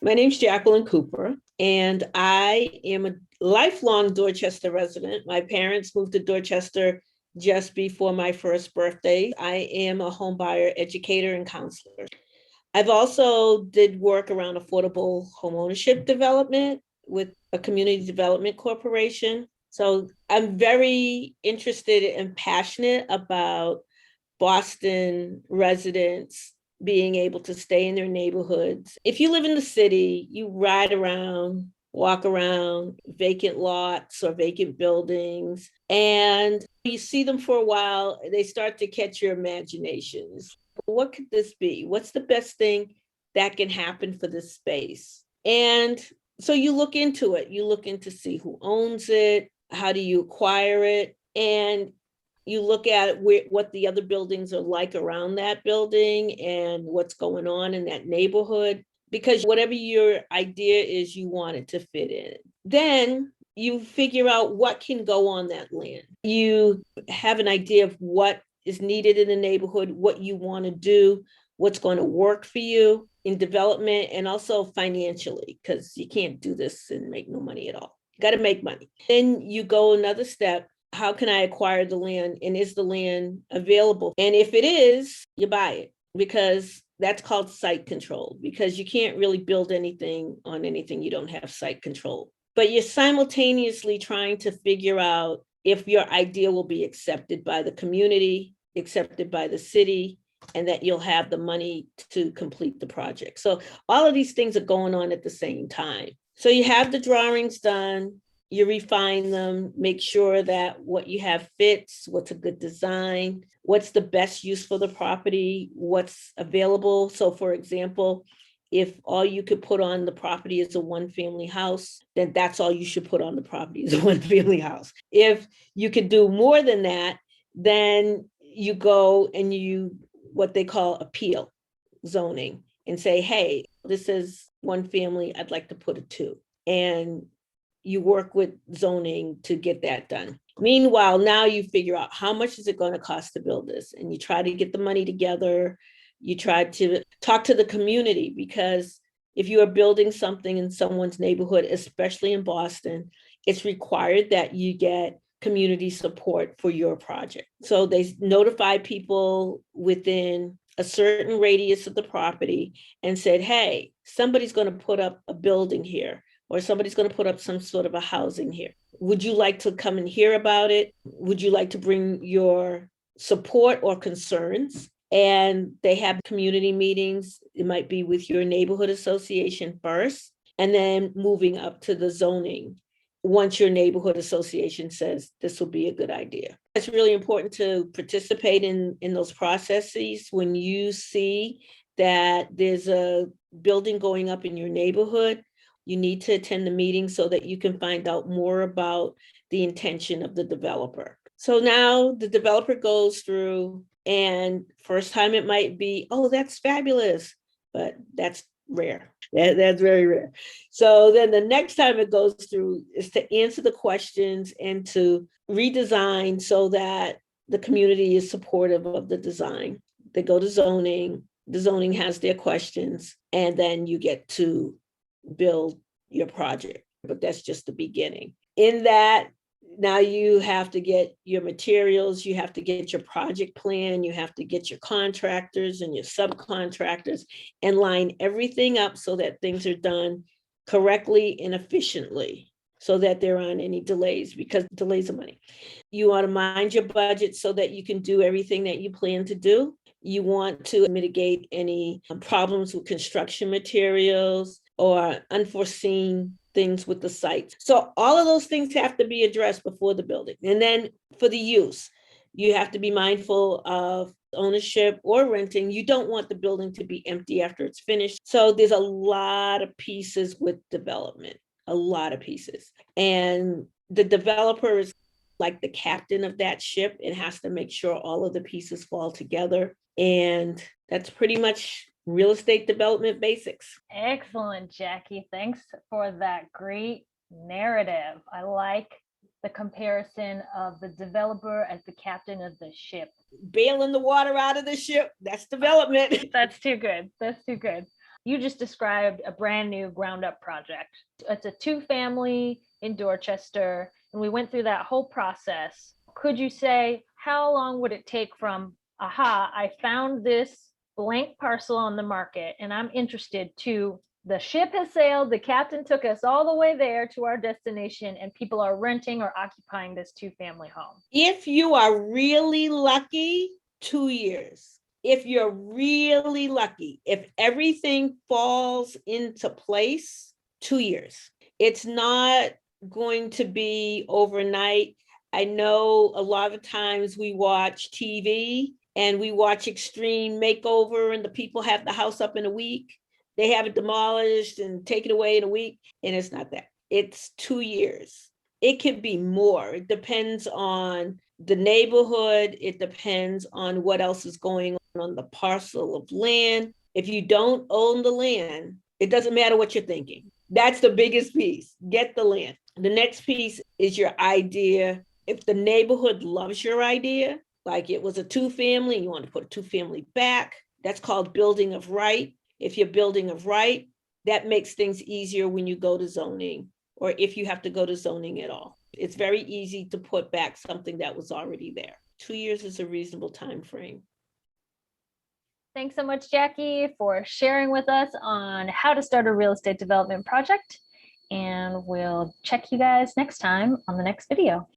My name's Jacqueline Cooper, and I am a lifelong Dorchester resident. My parents moved to Dorchester just before my first birthday. I am a home buyer, educator, and counselor. I've also did work around affordable home ownership development with a community development corporation. So I'm very interested and passionate about Boston residents being able to stay in their neighborhoods. If you live in the city, you ride around, walk around vacant lots or vacant buildings, and you see them for a while, they start to catch your imaginations. What could this be? What's the best thing that can happen for this space? And so you look into it, you look into see who owns it, how do you acquire it, and you look at what the other buildings are like around that building and what's going on in that neighborhood, because whatever your idea is, you want it to fit in. Then you figure out what can go on that land. You have an idea of what is needed in the neighborhood, what you want to do, what's going to work for you in development and also financially, because you can't do this and make no money at all. You got to make money. Then you go another step. How can I acquire the land, and is the land available? And if it is, you buy it, because that's called site control, because you can't really build anything on anything you don't have site control. But you're simultaneously trying to figure out if your idea will be accepted by the community, accepted by the city, and that you'll have the money to complete the project. So all of these things are going on at the same time. So you have the drawings done, you refine them, make sure that what you have fits, what's a good design, what's the best use for the property, what's available. So for example, if all you could put on the property is a one-family house, then that's all you should put on the property is a one-family house. If you could do more than that, then you go and you, what they call appeal zoning, and say, hey, this is one family, I'd like to put a two. And you work with zoning to get that done. Meanwhile, now you figure out how much is it going to cost to build this, and you try to get the money together. You try to talk to the community, because if you are building something in someone's neighborhood, especially in Boston, it's required that you get community support for your project. So they notify people within a certain radius of the property and said, hey, somebody's going to put up a building here, or somebody's going to put up some sort of a housing here. Would you like to come and hear about it? Would you like to bring your support or concerns? And they have community meetings. It might be with your neighborhood association first, and then moving up to the zoning once your neighborhood association says this will be a good idea. It's really important to participate in those processes. When you see that there's a building going up in your neighborhood, you need to attend the meeting so that you can find out more about the intention of the developer. So now the developer goes through, and first time it might be, oh, that's fabulous, but that's rare. That's very rare. So then the next time it goes through is to answer the questions and to redesign so that the community is supportive of the design. They go to zoning, the zoning has their questions, and then you get to build your project. But that's just the beginning. In that, now you have to get your materials, you have to get your project plan, you have to get your contractors and your subcontractors, and line everything up so that things are done correctly and efficiently, so that there aren't any delays, because delays are money. You want to mind your budget so that you can do everything that you plan to do. You want to mitigate any problems with construction materials or unforeseen things with the site. So all of those things have to be addressed before the building. And then for the use, you have to be mindful of ownership or renting. You don't want the building to be empty after it's finished. So there's a lot of pieces with development, a lot of pieces. And the developer is like the captain of that ship. It has to make sure all of the pieces fall together. And that's pretty much real estate development basics. Excellent, Jackie. Thanks for that great narrative. I like the comparison of the developer as the captain of the ship. Bailing the water out of the ship, that's development. That's too good. That's too good. you just described a brand new ground up project. It's a 2-family in Dorchester, and we went through that whole process. Could you say how long would it take from, aha, I found this blank parcel on the market and I'm interested, to the ship has sailed, the captain took us all the way there to our destination, and people are renting or occupying this 2-family home? If you are really lucky, 2 years. If you're really lucky, if everything falls into place, 2 years. It's not going to be overnight. I know a lot of times we watch TV and we watch Extreme Makeover, and the people have the house up in a week. They have it demolished and taken away in a week, and it's not that. It's 2 years. It could be more. It depends on the neighborhood. It depends on what else is going on the parcel of land. If you don't own the land, it doesn't matter what you're thinking. That's the biggest piece. Get the land. The next piece is your idea. If the neighborhood loves your idea, like it was a 2-family, you want to put a 2-family back, that's called building of right. If you're building of right, that makes things easier when you go to zoning, or if you have to go to zoning at all. It's very easy to put back something that was already there. 2 years is a reasonable time frame. Thanks so much, Jackie, for sharing with us on how to start a real estate development project. And we'll check you guys next time on the next video.